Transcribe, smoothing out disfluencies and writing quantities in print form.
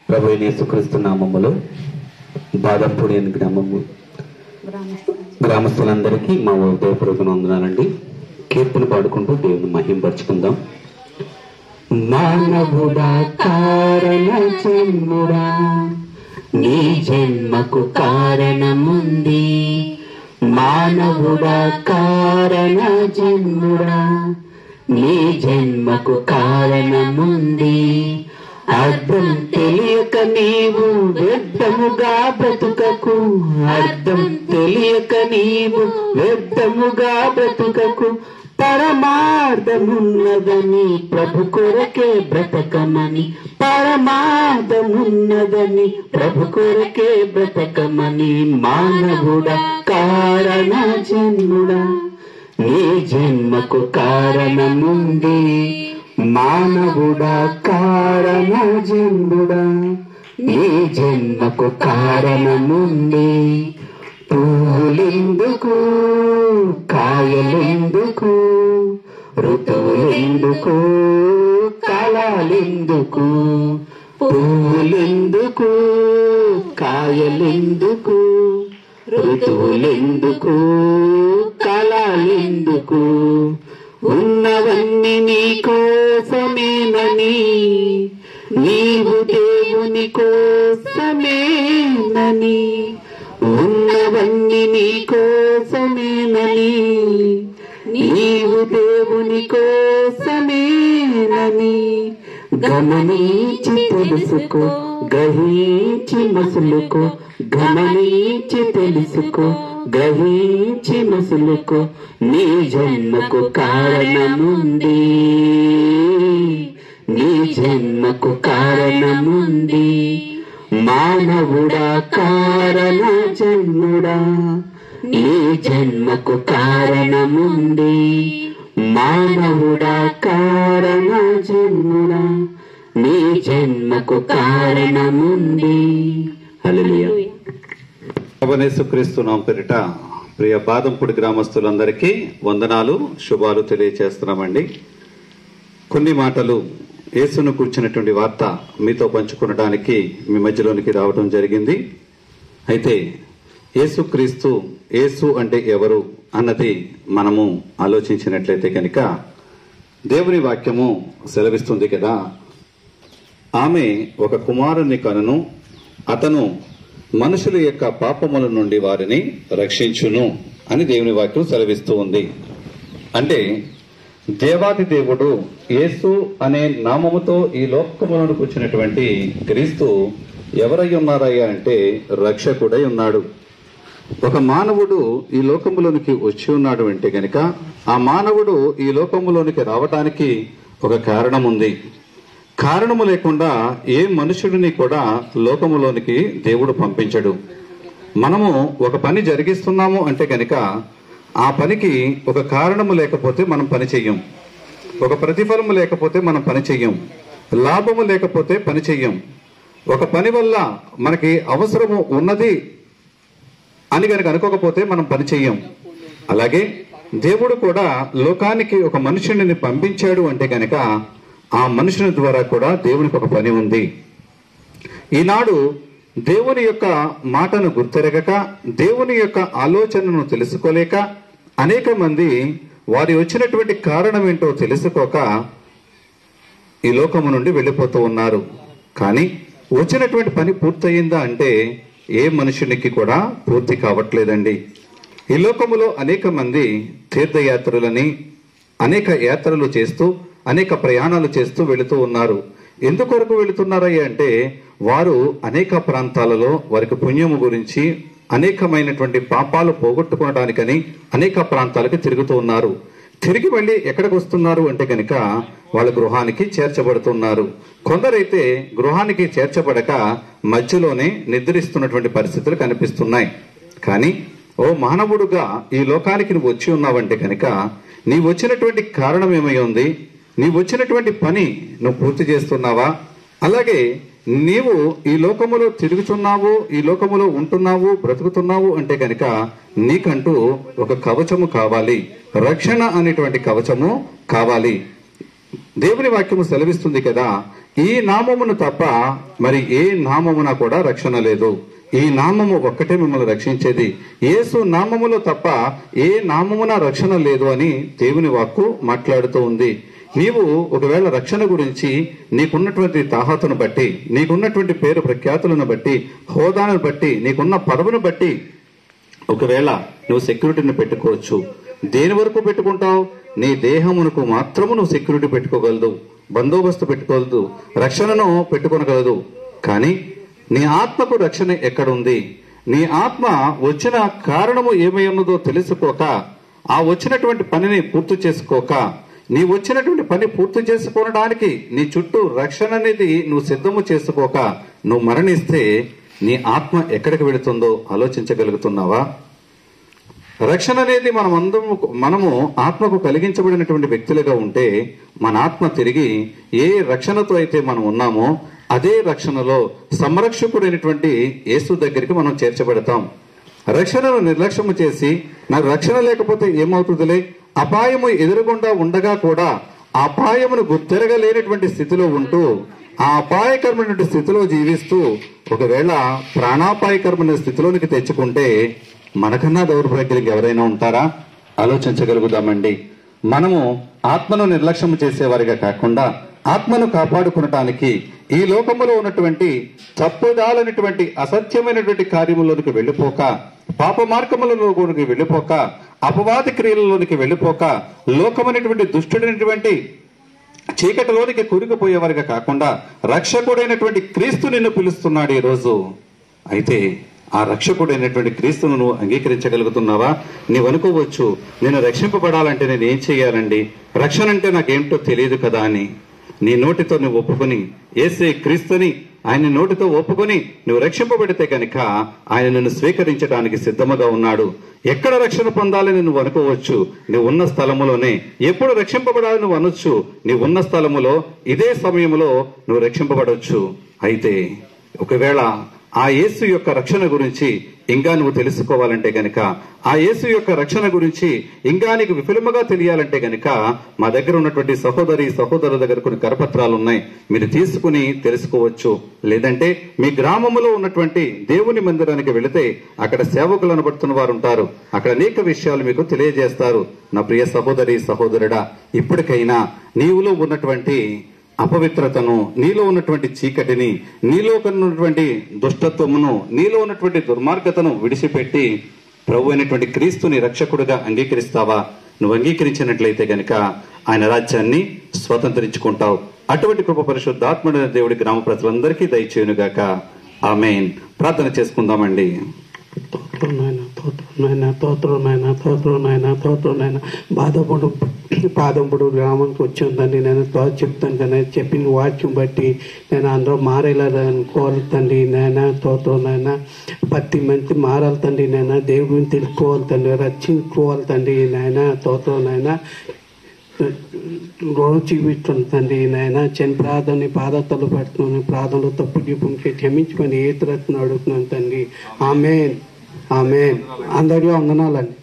ప్రభు యేసుక్రీస్తు నామములో బాదంపూడి గ్రామస్తులందరికీ మా ఉదయపూర్వక వందనాలండి. కీర్తన పాడుకుంటూ దేవుని మహింపరుచుకుందాం. మానవుడా కారణ జన్ముడా, నీ జన్మకు కారణముంది. మానవుడా కారణ జన్ముడా, నీ జన్మకు కారణముంది. అర్థం తెలియక నీవు వ్యర్థముగా బ్రతుకకు. అర్థం తెలియక నీవు వ్యర్థముగా బ్రతుకకు. పరమార్థమున్నదని ప్రభు కొరకే బ్రతకమని. పరమార్థమున్నదని ప్రభు కొరకే బ్రతకమని. మానవుడా కారణ జన్ముడా, నీ జన్మకు కారణముంది. మానవుడా కారణ జన్ముడా, నీ జన్మకు కారణముంది. పువ్వులెందుకు, కాయలెందుకు, ఋతువులెందుకు, కాలాలెందుకు. పువ్వులెందుకు, కాయలెందుకు, ఋతువులెందుకు, కాలాలెందుకు. ఉన్నవన్నీ నీ కోసమేనని, నీవు దేవుని కోసమేనని. ఉన్నవన్నీ నీ కోసమేనని, నీవు దేవుని కోసమేనని. గమనించి తెలుసుకో, గ్రహించి మసులుకో. గమనించి తెలుసుకో, గ్రహించి మసులుకో. నీ జన్మకు కారణముంది. నీ జన్మకు కారణముంది. మానవుడా కారణ జన్ముడా, నీ జన్మకు కారణముంది. మానవుడా కారణ జన్ముడా, నీ జన్మకు కారణముంది. హల్లెలూయా. యేసుక్రీస్తు నామమున పేరిట ప్రియ బాదంపూడి గ్రామస్తులందరికీ వందనాలు, శుభాలు తెలియజేస్తున్నామండి. కొన్ని మాటలు యేసును కూర్చున్నటువంటి వార్త మీతో పంచుకునడానికి మీ మధ్యలోనికి రావడం జరిగింది. అయితే యేసుక్రీస్తు, యేసు అంటే ఎవరు అన్నది మనము ఆలోచించినట్లయితే కనుక దేవుని వాక్యము సెలవిస్తుంది కదా, ఆమె ఒక కుమారుని కనును, అతను మనుషుల యొక్క పాపముల నుండి వారిని రక్షించును అని దేవుని వాక్యం సెలవిస్తూ ఉంది. అంటే దేవాది దేవుడు యేసు అనే నామముతో ఈ లోకములోనికి వచ్చినటువంటి క్రీస్తు ఎవరై ఉన్నారయ్యా అంటే రక్షకుడై ఉన్నాడు. ఒక మానవుడు ఈ లోకములోనికి వచ్చి ఉన్నాడు అంటే గనక ఆ మానవుడు ఈ లోకములోనికి రావటానికి ఒక కారణం ఉంది. కారణము లేకుండా ఏ మనుషుడిని కూడా లోకములోనికి దేవుడు పంపించడు. మనము ఒక పని జరిగిస్తున్నాము అంటే కనుక ఆ పనికి ఒక కారణము లేకపోతే మనం పని చెయ్యం. ఒక ప్రతిఫలము లేకపోతే మనం పని చెయ్యం. లాభము లేకపోతే పని చెయ్యం. ఒక పని వల్ల మనకి అవసరము ఉన్నది అని కనుక అనుకోకపోతే మనం పని చెయ్యం. అలాగే దేవుడు కూడా లోకానికి ఒక మనుషుని పంపించాడు అంటే కనుక ఆ మనుషుని ద్వారా కూడా దేవునికి ఒక పని ఉంది. ఈనాడు దేవుని యొక్క మాటను గుర్తెరగక, దేవుని యొక్క ఆలోచనను తెలుసుకోలేక అనేక మంది వారి వచ్చినటువంటి కారణం ఏంటో తెలుసుకోక ఈ లోకము నుండి వెళ్ళిపోతూ ఉన్నారు. కానీ వచ్చినటువంటి పని పూర్తయిందా అంటే ఏ మనుషునికి కూడా పూర్తి కావట్లేదండి. ఈ లోకములో అనేక మంది తీర్థయాత్రలని అనేక యాత్రలు చేస్తూ అనేక ప్రయాణాలు చేస్తూ వెళుతూ ఉన్నారు. ఎందుకొరకు వెళుతున్నారయ్యా అంటే వారు అనేక ప్రాంతాలలో వారికి పుణ్యము గురించి, అనేకమైనటువంటి పాపాలు పోగొట్టుకోవడానికని అనేక ప్రాంతాలకు తిరుగుతూ ఉన్నారు. తిరిగి వెళ్ళి ఎక్కడికి వస్తున్నారు అంటే కనుక వాళ్ళ గృహానికి చేర్చబడుతున్నారు. కొందరైతే గృహానికి చేర్చబడక మధ్యలోనే నిద్రిస్తున్నటువంటి పరిస్థితులు కనిపిస్తున్నాయి. కానీ ఓ మానవుడుగా ఈ లోకానికి నువ్వు వచ్చి ఉన్నావంటే కనుక నీ వచ్చినటువంటి కారణం ఏమై ఉంది? నీ వచ్చినటువంటి పని నువ్వు పూర్తి చేస్తున్నావా? అలాగే నీవు ఈ లోకములో తిరుగుతున్నావు, ఈ లోకములో ఉంటున్నావు, బ్రతుకుతున్నావు అంటే కనుక నీకంటూ ఒక కవచము కావాలి. రక్షణ అనేటువంటి కవచము కావాలి. దేవుని వాక్యము సెలవిస్తుంది కదా, ఈ నామమును తప్ప మరి ఏ నామమున కూడా రక్షణ లేదు. ఈ నామము ఒక్కటే మిమ్మల్ని రక్షించేది. యేసు నామములో తప్ప ఏ నామమున రక్షణ లేదు అని దేవుని వాక్కు మాట్లాడుతూ ఉంది. నీవు ఒకవేళ రక్షణ గురించి నీకున్నటువంటి తాహతను బట్టి, నీకున్నటువంటి పేరు ప్రఖ్యాతులను బట్టి, హోదాను బట్టి, నీకున్న పదవును బట్టి ఒకవేళ నువ్వు సెక్యూరిటీని పెట్టుకోవచ్చు. దేని వరకు పెట్టుకుంటావు? నీ దేహమునకు మాత్రము నువ్వు సెక్యూరిటీ పెట్టుకోగలదు, బందోబస్తు పెట్టుకోగలదు, రక్షణను పెట్టుకోగలదు. కానీ నీ ఆత్మకు రక్షణ ఎక్కడుంది? నీ ఆత్మ వచ్చిన కారణము ఏమై ఉన్నదో తెలుసుకోక, ఆ వచ్చినటువంటి పనిని పూర్తి చేసుకోక, నీ వచ్చినటువంటి పని పూర్తి చేసుకోవడానికి నీ చుట్టూ రక్షణ అనేది నువ్వు సిద్ధము చేసుకోక నువ్వు మరణిస్తే నీ ఆత్మ ఎక్కడికి వెళుతుందో ఆలోచించగలుగుతున్నావా? రక్షణ అనేది మనము ఆత్మకు కలిగించబడినటువంటి వ్యక్తులుగా ఉంటే మన ఆత్మ తిరిగి ఏ రక్షణతో అయితే మనం ఉన్నామో అదే రక్షణలో సంరక్షకుడైనటువంటి యేసు దగ్గరికి మనం చేర్చబడతాం. రక్షణను నిర్లక్ష్యము చేసి నాకు రక్షణ లేకపోతే ఏమవుతుందిలే, అపాయము ఎదురుగుండా ఉండగా కూడా అపాయమును గుర్తెరగలేనటువంటి స్థితిలో ఉంటూ ఆ అపాయకరమైన స్థితిలో జీవిస్తూ ఒకవేళ ప్రాణాపాయకరమైన స్థితిలోనికి తెచ్చుకుంటే మనకన్నా దౌర్భాగ్యులకు ఎవరైనా ఉంటారా? ఆలోచించగలుగుదామండి. మనము ఆత్మను నిర్లక్ష్యం చేసేవారిగా కాకుండా ఆత్మను కాపాడుకునటానికి ఈ లోకములో ఉన్నటువంటి తప్పుదాలైనటువంటి అసత్యమైనటువంటి కార్యములోనికి వెళ్ళిపోక, పాప మార్గములలోనికి వెళ్ళిపోక, అపవాది క్రియలలోనికి వెళ్ళిపోక, లోకమైనటువంటి దుష్టుడైనటువంటి చీకటిలోనికి కూరుకుపోయేవారిగా కాకుండా రక్షకుడైనటువంటి క్రీస్తు నిన్ను పిలుస్తున్నాడు ఈ రోజు. అయితే ఆ రక్షకుడైనటువంటి క్రీస్తును నువ్వు అంగీకరించగలుగుతున్నావా? నీవు అనుకోవచ్చు, నేను రక్షింపబడాలంటే నేను ఏం చేయాలండి, రక్షణ అంటే నాకేంటో తెలియదు కదా అని. నీ నోటితో నువ్వు ఒప్పుకొని యేసే క్రీస్తుని ఆయన నోటితో ఒప్పుకొని నువ్వు రక్షింపబడితే కనుక ఆయన నిన్ను స్వీకరించడానికి సిద్ధముగా ఉన్నాడు. ఎక్కడ రక్షణ పొందాలని నువ్వు అనుకోవచ్చు, నువ్వు ఉన్న స్థలములోనే. ఎప్పుడు రక్షింపబడాలని నువ్వు అనొచ్చు, నీవు ఉన్న స్థలములో ఇదే సమయంలో నువ్వు రక్షింపబడవచ్చు. అయితే ఒకవేళ ఆ యేసు యొక్క రక్షణ గురించి ఇంకా నువ్వు తెలుసుకోవాలంటే గనక, ఆ యేసు యొక్క రక్షణ గురించి ఇంకా నీకు విఫలముగా తెలియాలంటే గనక మా దగ్గర ఉన్నటువంటి సహోదరుల దగ్గర కొన్ని కరపత్రాలు ఉన్నాయి, మీరు తీసుకుని తెలుసుకోవచ్చు. లేదంటే మీ గ్రామంలో ఉన్నటువంటి దేవుని మందిరానికి వెళితే అక్కడ సేవకులు అనబడుతున్న వారు ఉంటారు, అక్కడ అనేక విషయాలు మీకు తెలియజేస్తారు. నా ప్రియ సహోదరుడా, ఇప్పటికైనా నీవులో ఉన్నటువంటి అపవిత్రతను, నీలో ఉన్నటువంటి చీకటిని, నీలో ఉన్నటువంటి దుష్టత్వమును, నీలో ఉన్నటువంటి దుర్మార్గతను విడిచిపెట్టి ప్రభు అయినటువంటి క్రీస్తుని రక్షకుడిగా అంగీకరిస్తావా? నువ్వు అంగీకరించినట్లయితే గనక ఆయన రాజ్యాన్ని స్వతంత్రించుకుంటావు. అటువంటి కృప పరిశుద్ధాత్ముడైన దేవుడి గ్రామ ప్రజలందరికీ దయచేయునుగాక. ఆమేన్. ప్రార్థన చేసుకుందామండి. పాదంపుడు గ్రామానికి వచ్చాను తండ్రి. నేను చెప్తాను కానీ చెప్పిన వాక్యం బట్టి నేను అందరూ మారేలాదని కోరుతండి. నాయన తోత్రం నాయన ప్రతి మంది మారాలి తండ్రి. నాయన దేవుడిని తెలుసుకోవాలి తండ్రి, రక్షించుకోవాలి తండ్రి. నాయన తోత్రం నాయన రోజు చూపిస్తుంది తండ్రి. నాయన చిన్న ప్రార్థన పాదతలు పెడుతున్నాను, ప్రార్థనలో తప్పు చూపించి క్షమించుకొని ఏతురత్న అడుగుతున్నాను తండ్రి. ఆమేన్. ఆమేన్. అందరికీ వందనాలండి.